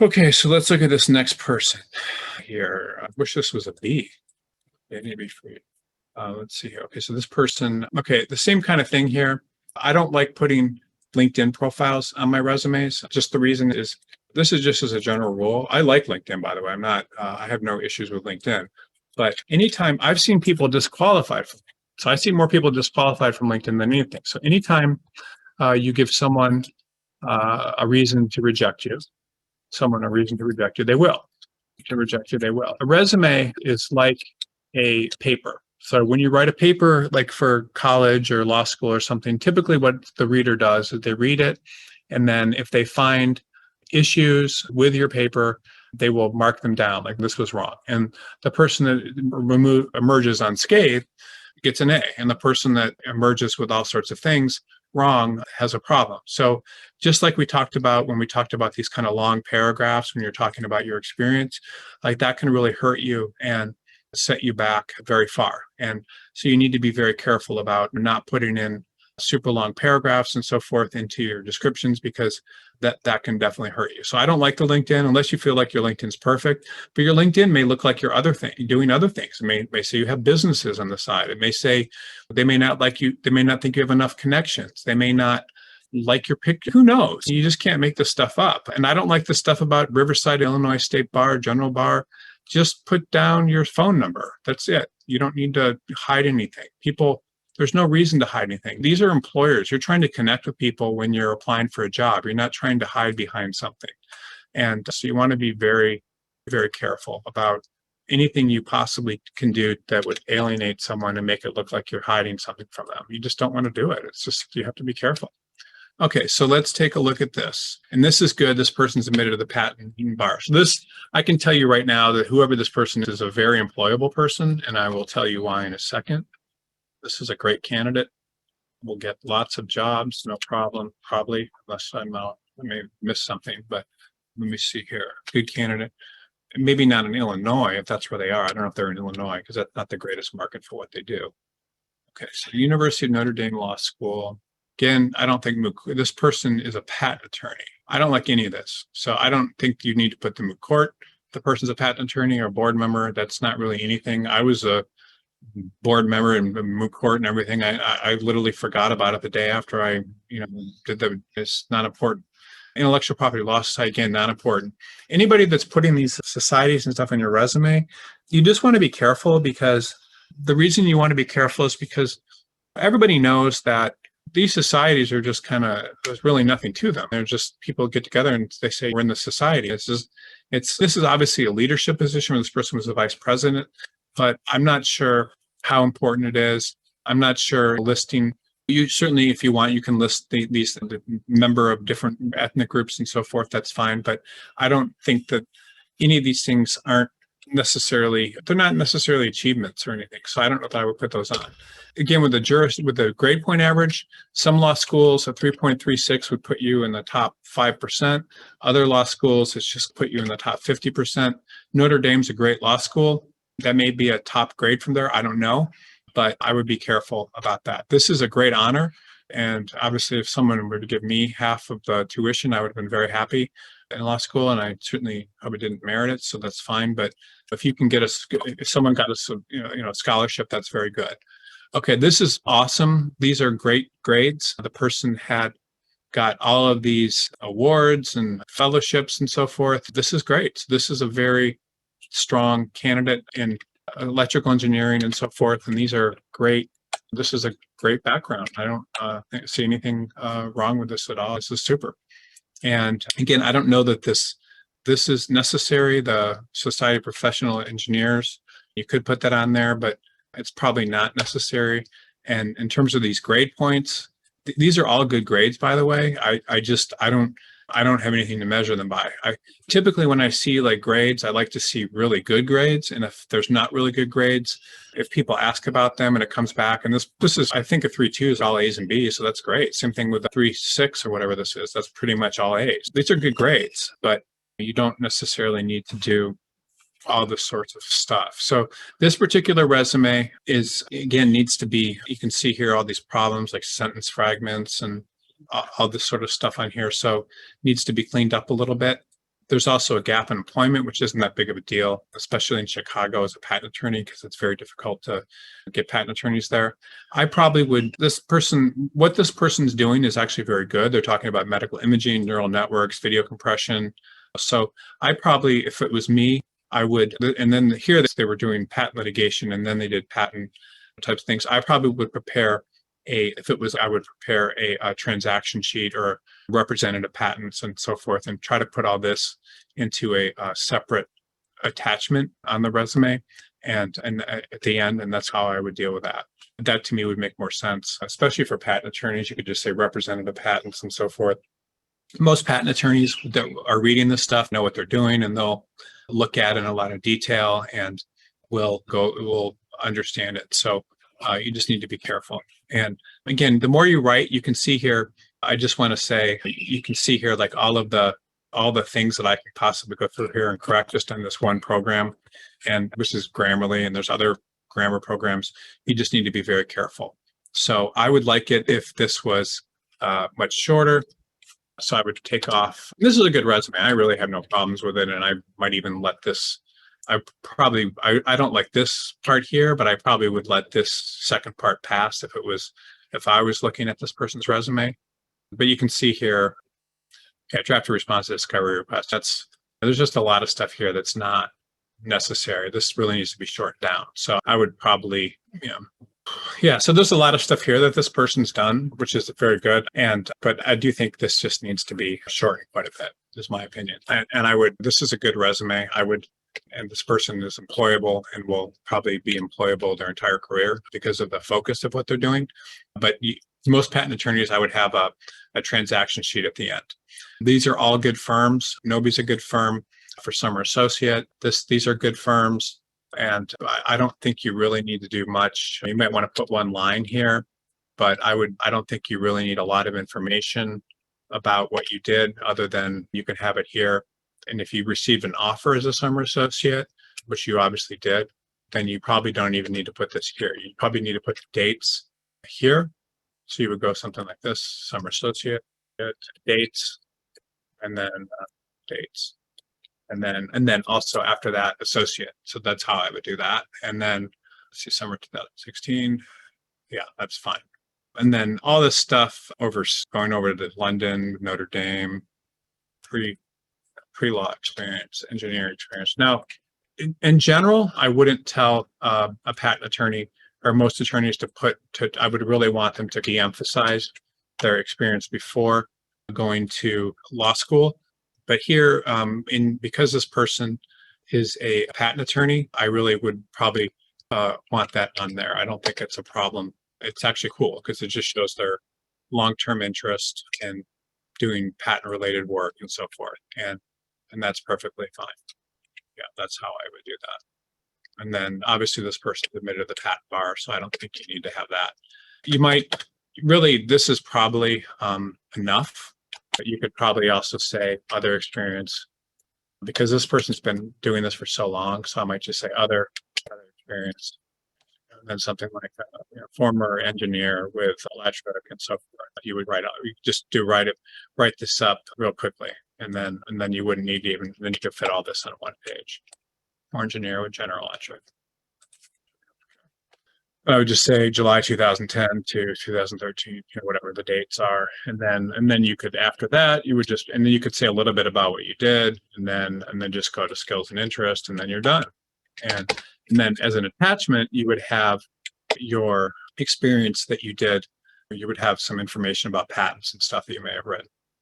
Okay, so let's look at this next person here. I wish this was a B. It need to be free. Let's see here. Okay, so this person, okay, the same kind of thing here. I don't like putting LinkedIn profiles on my resumes. Just the reason is this is just as a general rule. I like LinkedIn, by the way. I have no issues with LinkedIn. But anytime I've seen people disqualified from, so I see more people disqualified from LinkedIn than anything. So anytime you give someone a reason to reject you, someone a reason to reject you, they will. To reject you, they will. A resume is like a paper. So when you write a paper, like for college or law school or something, typically what the reader does is they read it, and then if they find issues with your paper, they will mark them down, like this was wrong. And the person that emerges unscathed gets an A, and the person that emerges with all sorts of things wrong has a problem. So just like we talked about when we talked about these kind of long paragraphs, when you're talking about your experience, like that can really hurt you and set you back very far. And so you need to be very careful about not putting in super long paragraphs and so forth into your descriptions, because that can definitely hurt you. So I don't like the LinkedIn unless you feel like your LinkedIn's perfect, but your LinkedIn may look like your other thing, doing other things. It may say you have businesses on the side. It may say they may not like you. They may not think you have enough connections. They may not like your picture. Who knows? You just can't make this stuff up. And I don't like the stuff about Riverside, Illinois State Bar, General Bar. Just put down your phone number. That's it. You don't need to hide anything. There's no reason to hide anything. These are employers. You're trying to connect with people when you're applying for a job. You're not trying to hide behind something. And so you want to be very, very careful about anything you possibly can do that would alienate someone and make it look like you're hiding something from them. You just don't want to do it. It's just, you have to be careful. Okay, so let's take a look at this. And this is good. This person's admitted to the patent bar. So this, I can tell you right now that whoever this person is a very employable person, and I will tell you why in a second. This is a great candidate. We'll get lots of jobs, no problem, probably, unless I may miss something, but let me see here. Good candidate. Maybe not in Illinois, if that's where they are. I don't know if they're in Illinois, because that's not the greatest market for what they do. Okay, so University of Notre Dame Law School. Again, I don't think this person is a patent attorney. I don't like any of this. So I don't think you need to put the moot court. If the person's a patent attorney or a board member, that's not really anything. I was a board member in moot court and everything. I literally forgot about it the day after I, did the, it's not important. Intellectual property law society, again, not important. Anybody that's putting these societies and stuff on your resume, you just want to be careful, because the reason you want to be careful is because everybody knows that these societies are just there's really nothing to them. They're just people get together and they say, we're in the society. This is obviously a leadership position where this person was the vice president, but I'm not sure how important it is. I'm not sure listing. You certainly, if you want, you can list the member of different ethnic groups and so forth. That's fine. But I don't think that any of these things they're not necessarily achievements or anything. So I don't know if I would put those on. Again, with the grade point average, some law schools at 3.36 would put you in the top 5%. Other law schools, it's just put you in the top 50%. Notre Dame's a great law school. That may be a top grade from there. I don't know, but I would be careful about that. This is a great honor. And obviously, if someone were to give me half of the tuition, I would have been very happy in law school, and I certainly probably didn't merit it, so that's fine. But if you can if someone got us a scholarship, that's very good. Okay, this is awesome. These are great grades. The person got all of these awards and fellowships and so forth. This is great. This is a very strong candidate in electrical engineering and so forth, and these are great. This is a great background. I don't see anything wrong with this at all. This is super. And again, I don't know that this is necessary. The Society of Professional Engineers, you could put that on there, but it's probably not necessary. And in terms of these grade points, these are all good grades, by the way. I don't have anything to measure them by. Typically, when I see like grades, I like to see really good grades. And if there's not really good grades, if people ask about them and it comes back, and this is, I think a 3.2 is all A's and B's, so that's great. Same thing with a 3.6 or whatever this is. That's pretty much all A's. These are good grades, but you don't necessarily need to do all this sorts of stuff. So this particular resume needs to be, you can see here all these problems like sentence fragments and all this sort of stuff on here. So needs to be cleaned up a little bit. There's also a gap in employment, which isn't that big of a deal, especially in Chicago as a patent attorney, because it's very difficult to get patent attorneys there. I probably would, what this person's doing is actually very good. They're talking about medical imaging, neural networks, video compression. So I probably, if it was me, I would, and then here they were doing patent litigation and then they did patent types of things. I probably would prepare I would prepare a transaction sheet or representative patents and so forth, and try to put all this into a separate attachment on the resume and at the end, and that's how I would deal with that. That to me would make more sense, especially for patent attorneys. You could just say representative patents and so forth. Most patent attorneys that are reading this stuff know what they're doing, and they'll look at it in a lot of detail and will understand it. So you just need to be careful. And again, the more you write, you can see here, I just want to say, you can see here like all the things that I could possibly go through here and correct just on this one program, and which is Grammarly, and there's other grammar programs. You just need to be very careful. So I would like it if this was much shorter. So I would take off. This is a good resume. I really have no problems with it, and I might even let this. I don't like this part here, but I probably would let this second part pass if I was looking at this person's resume. But you can see here, draft a response to discovery request. There's just a lot of stuff here that's not necessary. This really needs to be shortened down. So I would probably, so there's a lot of stuff here that this person's done, which is very good. But I do think this just needs to be shortened quite a bit, is my opinion. This is a good resume. And this person is employable and will probably be employable their entire career because of the focus of what they're doing. But most patent attorneys, I would have a transaction sheet at the end. These are all good firms. Nobody's a good firm for summer associate. These are good firms. And I don't think you really need to do much. You might want to put one line here, but I don't think you really need a lot of information about what you did, other than you can have it here. And if you received an offer as a summer associate, which you obviously did, then you probably don't even need to put this here. You probably need to put the dates here. So you would go something like this: summer associate, dates, and then dates. And then also after that, associate. So that's how I would do that. And then let's see, summer 2016. Yeah, that's fine. And then all this stuff going over to London, Notre Dame, pre-law experience, engineering experience. Now, in general, I wouldn't tell a patent attorney or most attorneys I would really want them to de-emphasize their experience before going to law school. But here, because this person is a patent attorney, I really would probably want that on there. I don't think it's a problem. It's actually cool because it just shows their long-term interest in doing patent-related work and so forth. And that's perfectly fine. Yeah, that's how I would do that. And then obviously this person admitted the patent bar, so I don't think you need to have that. You might really, this is probably enough, but you could probably also say other experience, because this person's been doing this for so long. So I might just say other experience, and then something like former engineer with electric and so forth. You would write this up real quickly. And then you wouldn't need to then you could fit all this on one page. Or engineer with General Electric. I would just say July 2010 to 2013, whatever the dates are. And then you could, after that, and then you could say a little bit about what you did, and then just go to skills and interest, and then you're done. And then as an attachment, you would have your experience that you did. You would have some information about patents and stuff that you may have read.